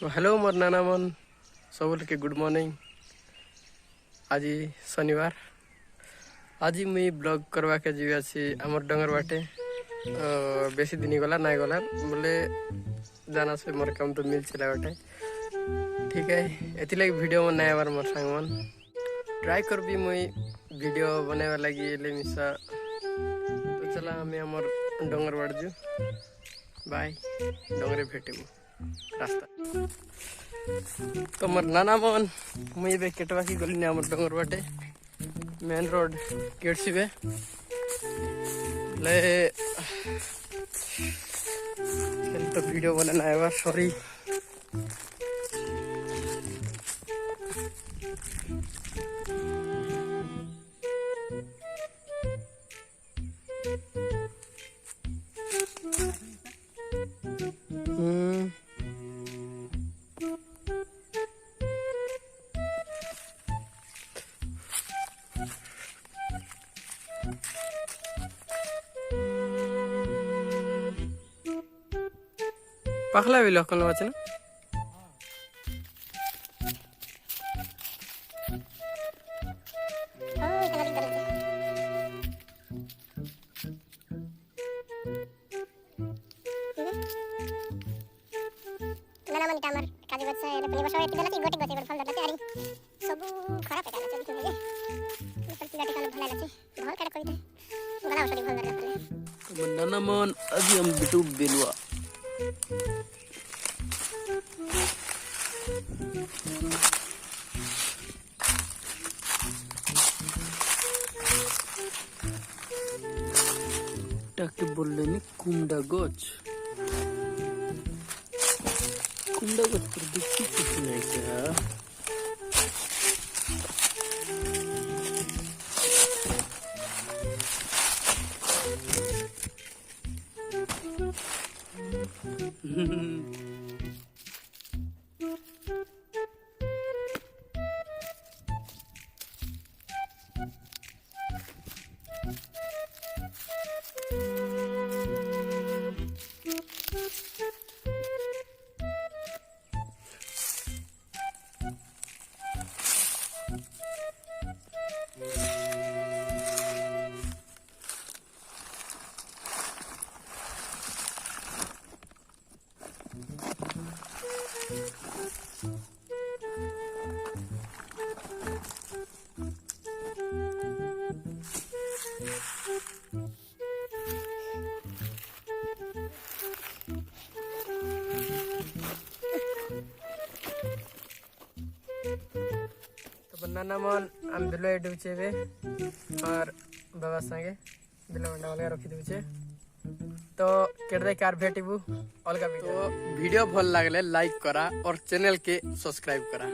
Hello मोर नाना मन सब के गुड मॉर्निंग। आज शनिवार आज मुई ब्लॉग करवा के जी अच्छी आमर डंगर बाटे बेसी दिन गला ना गला बोले जाना से मोर काम तो मिल चला बाटे। ठीक है एति लगी वीडियो में नया बार मोर संग मन ट्राई कर भी मुई वीडियो बनावा लगी ले मिसा। तो चला हमें आमर डंगर बाड़ जू बाय डंगरे भेटेबू रास्ता। तो मोर नाना मन मुई बे केटवा की गली ने आमर डंगर बाटे मेन रोड केटसीबे ले तो वीडियो बनाना है सॉरी। पाखला भी लोकल वाचना नाना मन टामर काजी बच्चा है अपनी बसवा इतने लती गोटी गोटी फल दलाते अरे सब खराब है चली चली ऊपर की गाड़ी काल भला लती बहुत कड़ कोई गला उसरी भल दलाते। तो नाना मन अभी हम बिटू बेलवा टाके बोलले नि कुंडा गच पर देखी कुछ नहीं क्या नाना मन आम बिलो एडुचे बे और बाबा संगे बिलो मंडा वाले रखी दुचे। तो केडे कार भेटिबू अलगा वीडियो। तो वीडियो भल लागले लाइक करा और चैनल के सब्सक्राइब करा।